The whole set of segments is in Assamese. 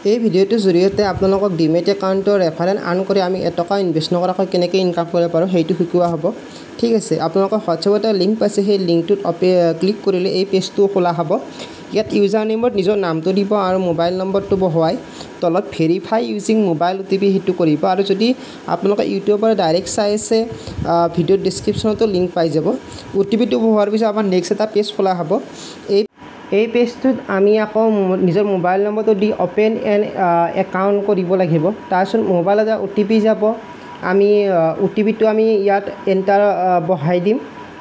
এই ভিডিঅ'টোৰ জৰিয়তে আপোনালোকক ডিমেট একাউণ্টৰ ৰেফাৰেঞ্চ আৰ্ণ কৰি আমি এটকা ইনভেষ্ট নকৰাকৈ কেনেকৈ ইনকাম কৰিব পাৰোঁ সেইটো শিকোৱা হ'ব। ঠিক আছে, আপোনালোকৰ হোৱাটছএপত এটা লিংক পাইছে, সেই লিংকটোত ক্লিক কৰিলে এই পেজটো খোলা হ'ব। ইয়াত ইউজাৰ নেমত নিজৰ নামটো দিব আৰু মোবাইল নম্বৰটো বহুৱাই তলত ভেৰিফাই ইউজিং মোবাইল OTP সেইটো কৰিব। আৰু যদি আপোনালোকে ইউটিউবৰ পৰা ডাইৰেক্ট চাই আছে, ভিডিঅ'ৰ ডেছক্ৰিপশ্যনতো লিংক পাই যাব। OTPটো বহুৱাৰ পিছত আমাৰ নেক্সট এটা পেজ খোলা হ'ব। এই পেজটোত আমি আকৌ নিজৰ মোবাইল নম্বৰটো দি অ'পেন এন একাউণ্ট কৰিব লাগিব। তাৰপিছত মোবাইলত এটা OTP যাব, আমি OTPটো আমি ইয়াত এণ্টাৰ বহাই দিম।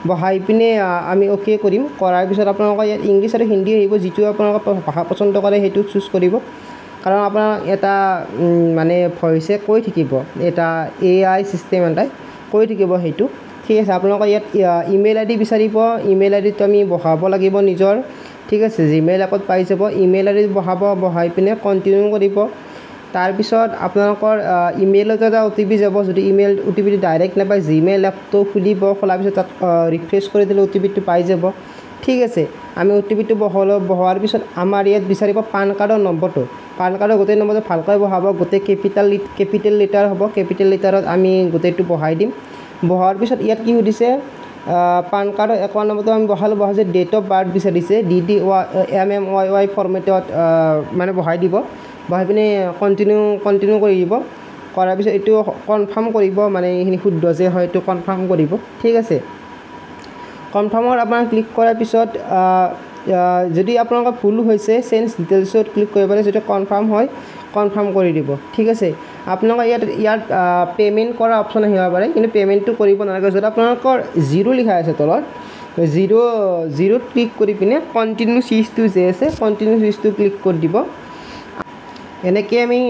বহাই পিনে আমি অ'কে কৰিম। কৰাৰ পিছত আপোনালোকৰ ইয়াত ইংলিছ আৰু হিন্দী আহিব, যিটো আপোনালোকৰ ভাষা পচন্দ কৰে সেইটো চুজ কৰিব। কাৰণ আপোনাৰ এটা মানে ভইচে কৈ থাকিব, এটা AI চিষ্টেম এটাই কৈ থাকিব সেইটো। ঠিক আছে, আপোনালোকৰ ইয়াত ইমেইল ID বিচাৰিব, ইমেইল IDটো আমি বহাব লাগিব নিজৰ। ঠিক আছে, জিমেইল এপত পাই যাব, ইমেইল ID বহাব, বহাই পিনে কণ্টিনিউ কৰিব। তাৰপিছত আপোনালোকৰ ইমেইলত এটা OTP যাব। যদি ইমেইল OTPটো ডাইৰেক্ট নাপায়, জিমেইল এপটো খুলিব, খোলাৰ পিছত তাত ৰিফ্ৰেছ কৰি দিলে OTPটো পাই যাব। ঠিক আছে, আমি OTPটো বহোৱাৰ পিছত আমাৰ ইয়াত বিচাৰিব পান কাৰ্ডৰ নম্বৰটো। পান কাৰ্ডৰ গোটেই নম্বৰটো ভালকৈ বহাব, গোটেই কেপিটেল লেটাৰ হ'ব, কেপিটেল লেটাৰত আমি গোটেইটো বহাই দিম। বহোৱাৰ পিছত ইয়াত কি সুধিছে, পান কাৰ্ডৰ একাউণ্ট নম্বৰটো আমি বহাইছে, ডেট অফ বাৰ্থ বিচাৰিছে, DDYMMYY ফৰ্মেটত মানে বহাই দিব। বহাই পিনে কণ্টিনিউ কৰি দিব। কৰাৰ পিছত এইটো কনফাৰ্ম কৰিব, মানে এইখিনি শুদ্ধ যে হয় এইটো কনফাৰ্ম কৰিব। ঠিক আছে, কনফাৰ্মত আপোনাৰ ক্লিক কৰাৰ পিছত যদি আপোনালোকৰ ভুল হৈছে চেঞ্জ ডিটেইলছত ক্লিক কৰিব পাৰে, যদি কনফাৰ্ম হয় কনফাৰ্ম কৰি দিব। ঠিক আছে, আপোনালোকৰ ইয়াত পে'মেণ্ট কৰা অপশ্যন আহিব পাৰে, কিন্তু পে'মেণ্টটো কৰিব নালাগে। যদি আপোনালোকৰ 0 লিখা আছে তলত, 0ত ক্লিক কৰি পিনে কণ্টিনিউ চুইচটো যে আছে, কণ্টিনিউ চুইচটো ক্লিক কৰি দিব। এনেকৈ আমি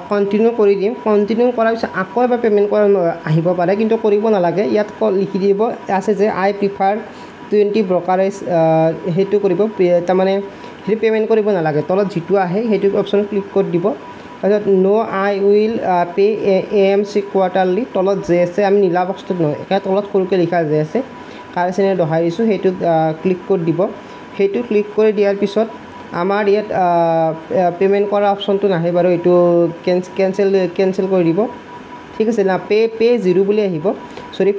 কণ্টিনিউ কৰি দিম। কণ্টিনিউ কৰাৰ পিছত আকৌ এবাৰ পে'মেণ্ট কৰা আহিব পাৰে, কিন্তু কৰিব নালাগে। ইয়াত লিখি দিব আছে যে I prefer 20 ব্ৰকাৰেজ, সেইটো কৰিব। তাৰমানে সেইটো পে'মেণ্ট কৰিব নালাগে। তলত যিটো আহে সেইটো অপশ্যনত ক্লিক কৰি দিব। তাৰপিছত I will pay AMC quarterly, তলত যে আছে আমি নীলা বক্সটোত নহয়, একে তলত সৰুকৈ লিখা যে আছে, কাৰেঞ্চিৰে দহাই দিছোঁ, সেইটোত ক্লিক কৰি দিব। সেইটো ক্লিক কৰি দিয়াৰ পিছত আমাৰ ইয়াত পে'মেণ্ট কৰা অপশ্যনটো নাহে বাৰু, এইটো কেঞ্চেল কৰি দিব। ঠিক আছে না, পে' 0 বুলি আহিব,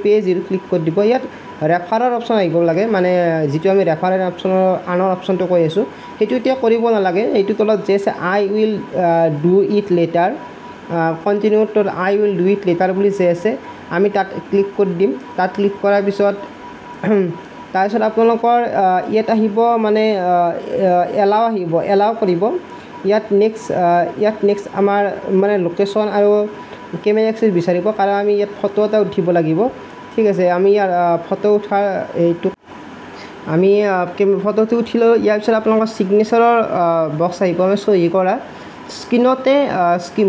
পে' 0 ক্লিক কৰি দিব। ইয়াত ৰেফাৰৰ অপশ্যন আহিব লাগে, মানে যিটো আমি ৰেফাৰেল অপশ্যনৰ আনৰ অপশ্যনটো কৈ আছোঁ, সেইটো এতিয়া কৰিব নালাগে। এইটো তলত যে আছে I will do it later, কণ্টিনিউত I will do it later বুলি যে আছে, আমি তাত ক্লিক কৰি দিম। তাত ক্লিক কৰাৰ পিছত তাৰপিছত আপোনালোকৰ ইয়াত আহিব, মানে এলাও আহিব, এলাও কৰিব। ইয়াত নেক্সট আমাৰ মানে লোকেশ্যন আৰু কেমেৰা এক্সেছ বিচাৰিব, কাৰণ আমি ইয়াত ফটো এটা উঠিব লাগিব। ঠিক আছে, আমি ইয়াৰ ফটো উঠাৰ এইটো আমি ফটোটো উঠিলোঁ। ইয়াৰ পিছত আপোনালোকৰ ছিগনেচাৰৰ বক্স আহিব, আমি চহী কৰা। স্ক্ৰীণতে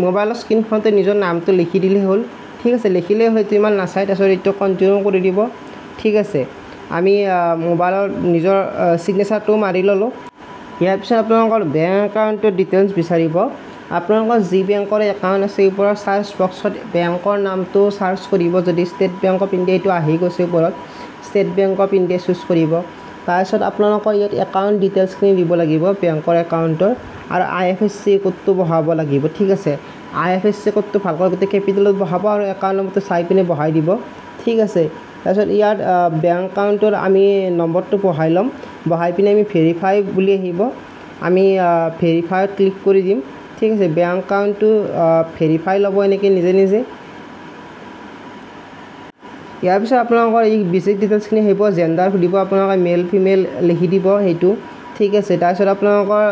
মোবাইলৰ স্ক্ৰীণখনতে নিজৰ নামটো লিখি দিলেই হ'ল। ঠিক আছে, লিখিলেই হ'ল, এইটো ইমান নাচায়। তাৰপিছত এইটো কণ্টিনিউ কৰি দিব। ঠিক আছে, আমি মোবাইলৰ নিজৰ ছিগনেচাৰটো মাৰি ল'লোঁ। ইয়াৰ পিছত আপোনালোকৰ বেংক একাউণ্টৰ ডিটেইলছ বিচাৰিব। আপোনালোকৰ যি বেংকৰ একাউণ্ট আছে ওপৰৰ চাৰ্চ বক্সত বেংকৰ নামটো চাৰ্চ কৰিব। যদি ষ্টেট বেংক অফ ইণ্ডিয়া এইটো আহি গৈছে ওপৰত, state bank of India choose কৰিব। তাৰপিছত আপোনালোকৰ ইয়াত একাউণ্ট ডিটেইলছখিনি দিব লাগিব বেংকৰ একাউণ্টৰ, আৰু IFSC কোডটো বহাব লাগিব। ঠিক আছে, IFSC কোডটো ভালকৈ গোটেই কেপিটেলত বহাব আৰু একাউণ্ট নম্বৰটো চাই পিনে বহাই দিব। ঠিক আছে, তাৰপিছত ইয়াত বেংক একাউণ্টৰ আমি নম্বৰটো বহাই ল'ম। বহাই পিনে আমি ভেৰিফাই বুলি আহিব, আমি ভেৰিফাইত ক্লিক কৰি দিম। ঠিক আছে, বেংক একাউণ্টটো ভেৰিফাই ল'ব এনেকৈ নিজে। ইয়াৰ পিছত আপোনালোকৰ এই বেছিক ডিটেইলছখিনি আহিব, জেণ্ডাৰ সুধিব, আপোনালোকে মেল ফিমেল লিখি দিব সেইটো। ঠিক আছে, তাৰপিছত আপোনালোকৰ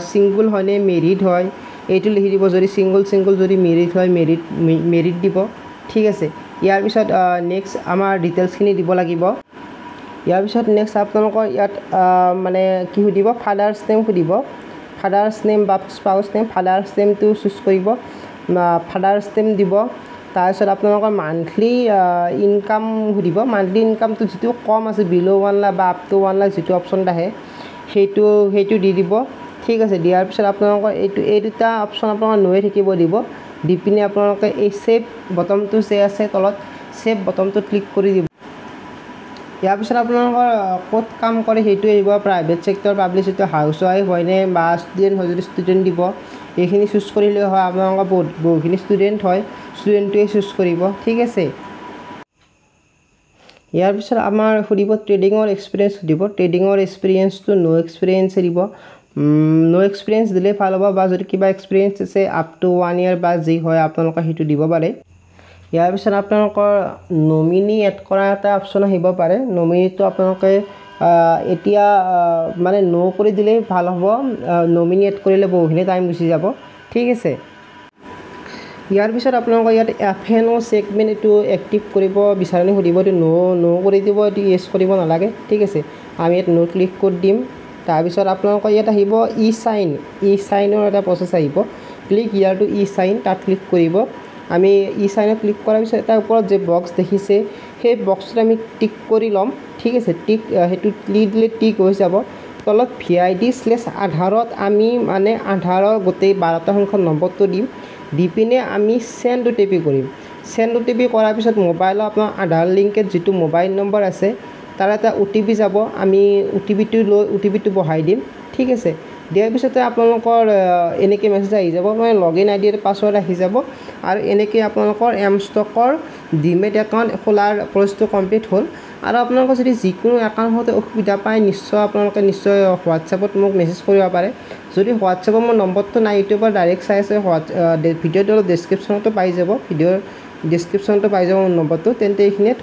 ছিংগুল হয়নে মেৰিড হয় এইটো লিখি দিব। যদি ছিংগুল, যদি মেৰিড হয় মেৰিড দিব। ঠিক আছে, ইয়াৰ পিছত নেক্সট আমাৰ ডিটেইলছখিনি দিব লাগিব। ইয়াৰ পিছত নেক্সট আপোনালোকৰ ইয়াত মানে কি সুধিব, ফাদাৰ্ছ নেম সুধিব। ফাদাৰ্ছ নেম বা স্পাউছ নেম, ফাদাৰ্ছ নেমটো চুজ কৰিব, ফাদাৰ্ছ নেম দিব। তাৰপিছত আপোনালোকৰ মান্থলি ইনকাম সুধিব। মান্থলি ইনকামটো যিটো কম আছে, বিল' 1 লাখ বা আপ টু 1 লাখ যিটো অপশ্যন আহে সেইটো দি দিব। ঠিক আছে, দিয়াৰ পিছত আপোনালোকৰ এই দুটা অপশ্যন আপোনালোকৰ নয়ে থাকিব দিব। দি পিনে আপোনালোকে এই ছেভ বটনটো যে আছে তলত, ছেভ বটনটোত ক্লিক কৰি দিব। ইয়াৰ পিছত আপোনালোকৰ ক'ত কাম কৰে সেইটো আহিব, private sector, public sector, house wife হয়নে বা ষ্টুডেণ্ট হয় যদি ষ্টুডেণ্ট দিব। এইখিনি চুজ কৰিলে হয় আপোনালোকৰ বহুখিনি ষ্টুডেণ্ট হয় ষ্টুডেণ্টটোৱে চুজ কৰিব ঠিক আছে ইয়াৰ পিছত আমাৰ সুধিব ট্ৰেডিঙৰ এক্সপিৰিয়েঞ্চ সুধিব ট্ৰেডিঙৰ এক্সপিৰিয়েঞ্চটো নো এক্সপিৰিয়েঞ্চ দিব নো এক্সপিৰিয়েঞ্চ দিলে ভাল হ'ব বা যদি কিবা এক্সপিৰিয়েঞ্চ আছে আপ টু 1 ইয়াৰ বা যি হয় আপোনালোকে সেইটো দিব পাৰে ইয়াৰ পিছত আপোনালোকৰ নমিনি এড কৰা এটা অপশ্যন আহিব পাৰে নমিনিটো আপোনালোকে এতিয়া মানে নো কৰি দিলে ভাল হ'ব নমিনি এড কৰিলে বহুখিনি টাইম গুচি যাব ঠিক আছে ইয়াৰ পিছত আপোনালোকৰ ইয়াত এফএনও সেগমেন্ট এটো এক্টিভ কৰিব বিচাৰণি সুধিব এটো নো কৰি দিব এটো ইয়েস কৰিব নালাগে ঠিক আছে আমি ইয়াত নো ক্লিক কৰি দিম তাৰ পিছত আপোনালোকৰ ইয়াত আহিব ই সাইনৰ এটা প্ৰসেস আহিব ক্লিক হিয়াৰ টু ই সাইন তাত ক্লিক কৰিব আমি ই সাইনত ক্লিক কৰাৰ পিছত এটা ওপৰত যে বক্স দেখিছে সেই বক্সটো আমি টিক কৰি লম ঠিক আছে টিক হেতু ক্লিক দিলে টিক হৈ যাব তলত VID/আধাৰত আমি মানে আধাৰৰ গোটেই 12টা সংখ্যাৰ নম্বৰটো দিম দিপিনে আমি সেন্ড ওটিপি কৰিম সেন্ড ওটিপি কৰাৰ পিছত মোবাইলৰ আপোনাৰ আধাৰ লিংকেত যেটো মোবাইল নম্বৰ আছে তাৰ এটা ওটিপি যাব আমি ওটিপিটো বহাই দিম ঠিক আছে দিয়াৰ পিছতে আপোনালোকৰ এনেকে মেছেজ আহি যাব মানে লগইন আইডি আৰু পাছৱৰ্ড আহি যাব আৰু এনেকে আপোনালোকৰ এমষ্টকৰ ডিমেট একাউণ্ট খোলাৰ প্ৰসেসটো কমপ্লিট হ'ল আৰু আপোনালোকৰ যদি যিকোনো একাউণ্ট হতে অসুবিধা পায় নিশ্চয় আপোনালোকে নিশ্চয় হোৱাটছএপত মোক মেছেজ কৰিব পাৰে যদি হোৱাটছএপৰ মোৰ নম্বৰটো নাই ইউটিউবৰ ডাইৰেক্ট চাই আছে ভিডিঅ'ৰ ডেসক্ৰিপচনতো পাই যাব ভিডিঅ'ৰ ডেসক্ৰিপচনতো পাই যাব মোৰ নম্বৰটো তেন্তে এইখিনিয়ে